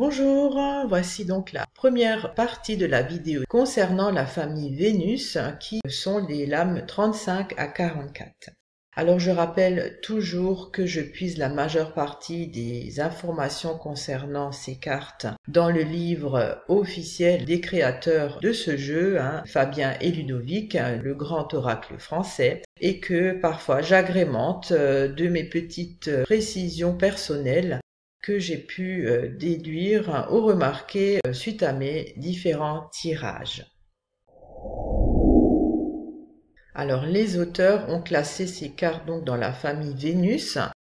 Bonjour, voici donc la première partie de la vidéo concernant la famille Vénus qui sont les lames 35 à 44. Alors je rappelle toujours que je puise la majeure partie des informations concernant ces cartes dans le livre officiel des créateurs de ce jeu, Fabien et Ludovic, le grand oracle français, et que parfois j'agrémente de mes petites précisions personnelles que j'ai pu déduire ou remarquer suite à mes différents tirages. Alors les auteurs ont classé ces cartes donc dans la famille Vénus,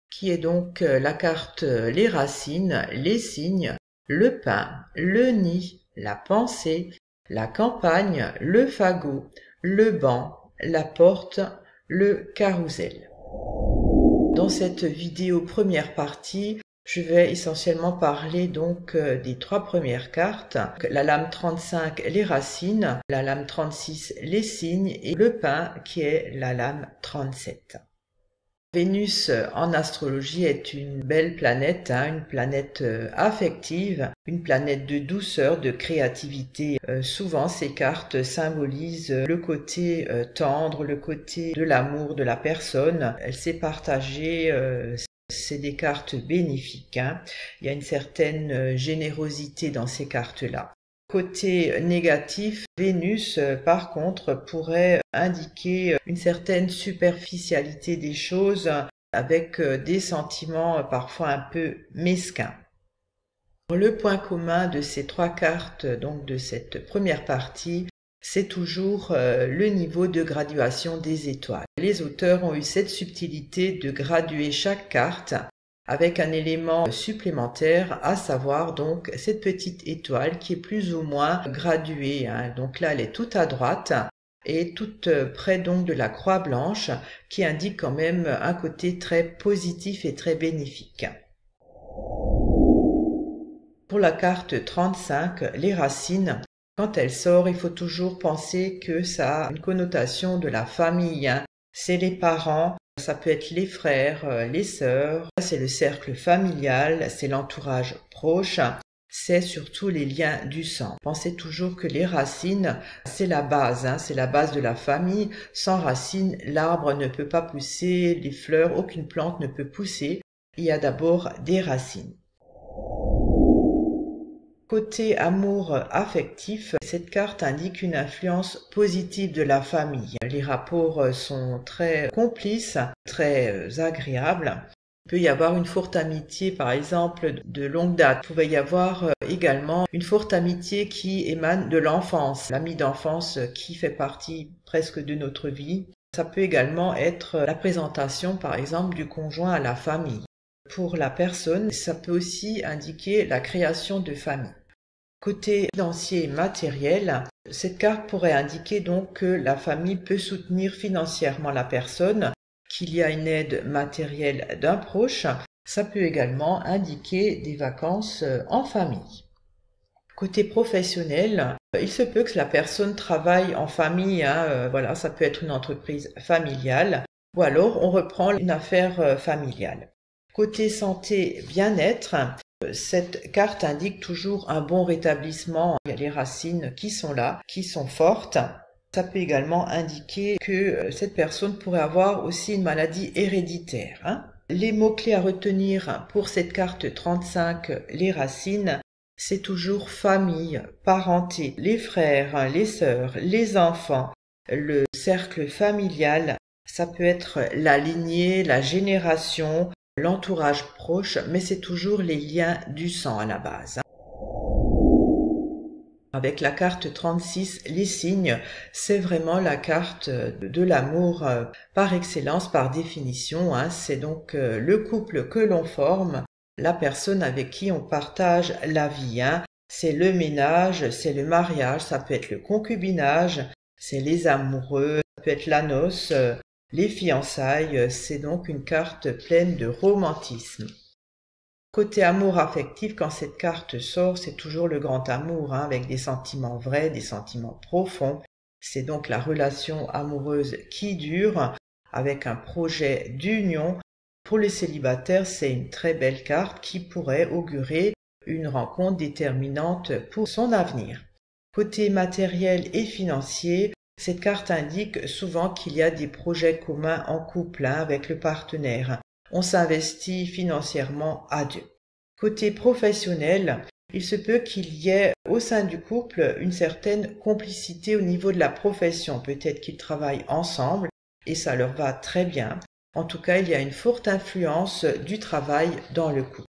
qui est donc la carte les racines, les signes, le pain, le nid, la pensée, la campagne, le fagot, le banc, la porte, le carrousel. Dans cette vidéo première partie, je vais essentiellement parler donc des trois premières cartes, la lame 35 les racines, la lame 36 les signes et le pain qui est la lame 37. Vénus en astrologie est une belle planète, une planète affective, une planète de douceur, de créativité. Souvent ces cartes symbolisent le côté tendre, le côté de l'amour de la personne. Elle sait partager. C'est des cartes bénéfiques. Il y a une certaine générosité dans ces cartes-là. Côté négatif, Vénus, par contre, pourrait indiquer une certaine superficialité des choses avec des sentiments parfois un peu mesquins. Le point commun de ces trois cartes, donc de cette première partie, c'est toujours le niveau de graduation des étoiles. Les auteurs ont eu cette subtilité de graduer chaque carte avec un élément supplémentaire, à savoir donc cette petite étoile qui est plus ou moins graduée. Donc là, elle est toute à droite et toute près donc de la croix blanche qui indique quand même un côté très positif et très bénéfique. Pour la carte 35, les racines, quand elle sort, il faut toujours penser que ça a une connotation de la famille. C'est les parents, ça peut être les frères, les sœurs, c'est le cercle familial, c'est l'entourage proche, c'est surtout les liens du sang. Pensez toujours que les racines, c'est la base de la famille. Sans racines, l'arbre ne peut pas pousser, les fleurs, aucune plante ne peut pousser. Il y a d'abord des racines. Côté amour affectif, cette carte indique une influence positive de la famille. Les rapports sont très complices, très agréables. Il peut y avoir une forte amitié, par exemple, de longue date. Il pouvait y avoir également une forte amitié qui émane de l'enfance, l'ami d'enfance qui fait partie presque de notre vie. Ça peut également être la présentation, par exemple, du conjoint à la famille. Pour la personne, ça peut aussi indiquer la création de famille. Côté financier et matériel, cette carte pourrait indiquer donc que la famille peut soutenir financièrement la personne, qu'il y a une aide matérielle d'un proche. Ça peut également indiquer des vacances en famille. Côté professionnel, il se peut que la personne travaille en famille, voilà, ça peut être une entreprise familiale, ou alors on reprend une affaire familiale. Côté santé, bien-être, cette carte indique toujours un bon rétablissement. Il y a les racines qui sont là, qui sont fortes. Ça peut également indiquer que cette personne pourrait avoir aussi une maladie héréditaire. Les mots-clés à retenir pour cette carte 35, les racines, c'est toujours famille, parenté, les frères, les sœurs, les enfants, le cercle familial. Ça peut être la lignée, la génération, l'entourage proche, mais c'est toujours les liens du sang à la base. Avec la carte 36, les signes, c'est vraiment la carte de l'amour par excellence, par définition. C'est donc le couple que l'on forme, la personne avec qui on partage la vie. C'est le ménage, c'est le mariage, ça peut être le concubinage, c'est les amoureux, ça peut être la noce, les fiançailles. C'est donc une carte pleine de romantisme. Côté amour affectif, quand cette carte sort, c'est toujours le grand amour, avec des sentiments vrais, des sentiments profonds. C'est donc la relation amoureuse qui dure, avec un projet d'union. Pour les célibataires, c'est une très belle carte qui pourrait augurer une rencontre déterminante pour son avenir. Côté matériel et financier, cette carte indique souvent qu'il y a des projets communs en couple avec le partenaire. On s'investit financièrement à deux. Côté professionnel, il se peut qu'il y ait au sein du couple une certaine complicité au niveau de la profession. Peut-être qu'ils travaillent ensemble et ça leur va très bien. En tout cas, il y a une forte influence du travail dans le couple.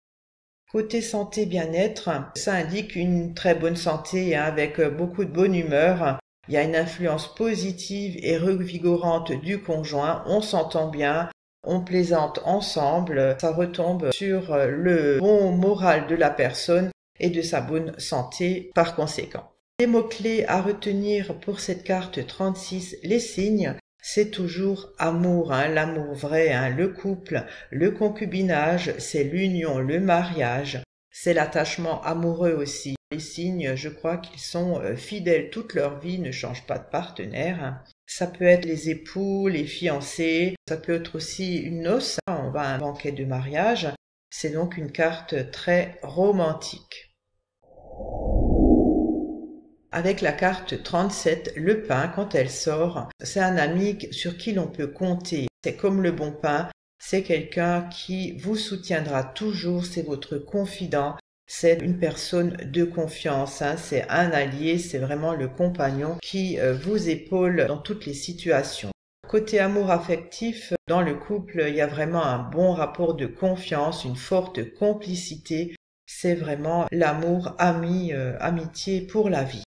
Côté santé bien-être, ça indique une très bonne santé avec beaucoup de bonne humeur. Il y a une influence positive et revigorante du conjoint. On s'entend bien, on plaisante ensemble. Ça retombe sur le bon moral de la personne et de sa bonne santé par conséquent. Les mots-clés à retenir pour cette carte 36, les signes, c'est toujours amour, l'amour vrai, le couple, le concubinage, c'est l'union, le mariage, c'est l'attachement amoureux aussi. Les signes, je crois qu'ils sont fidèles toute leur vie, ne changent pas de partenaire. Ça peut être les époux, les fiancés, ça peut être aussi une noce, on va à un banquet de mariage. C'est donc une carte très romantique. Avec la carte 37, le pain, quand elle sort, c'est un ami sur qui l'on peut compter. C'est comme le bon pain, c'est quelqu'un qui vous soutiendra toujours, c'est votre confident, c'est une personne de confiance, c'est un allié, c'est vraiment le compagnon qui vous épaule dans toutes les situations. Côté amour affectif, dans le couple, il y a vraiment un bon rapport de confiance, une forte complicité. C'est vraiment l'amour, amitié pour la vie.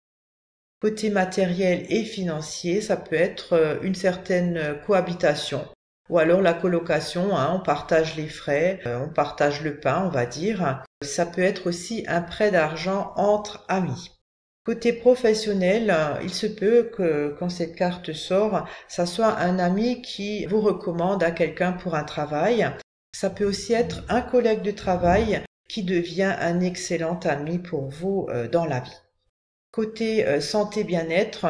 Côté matériel et financier, ça peut être une certaine cohabitation ou alors la colocation, on partage les frais, on partage le pain, on va dire. Ça peut être aussi un prêt d'argent entre amis. Côté professionnel, il se peut que quand cette carte sort, ça soit un ami qui vous recommande à quelqu'un pour un travail. Ça peut aussi être un collègue de travail qui devient un excellent ami pour vous dans la vie. Côté santé bien-être,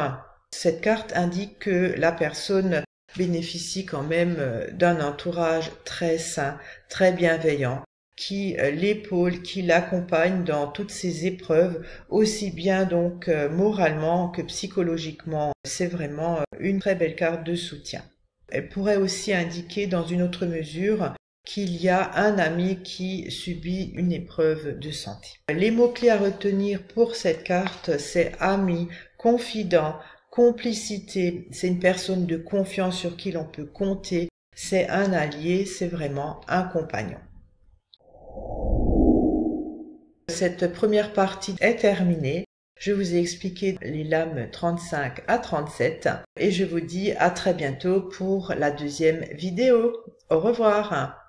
cette carte indique que la personne bénéficie quand même d'un entourage très sain, très bienveillant, qui l'épaule, qui l'accompagne dans toutes ses épreuves, aussi bien donc moralement que psychologiquement. C'est vraiment une très belle carte de soutien. Elle pourrait aussi indiquer dans une autre mesure qu'il y a un ami qui subit une épreuve de santé. Les mots-clés à retenir pour cette carte, c'est ami, confident, complicité, c'est une personne de confiance sur qui l'on peut compter, c'est un allié, c'est vraiment un compagnon. Cette première partie est terminée. Je vous ai expliqué les lames 35 à 37 et je vous dis à très bientôt pour la deuxième vidéo. Au revoir.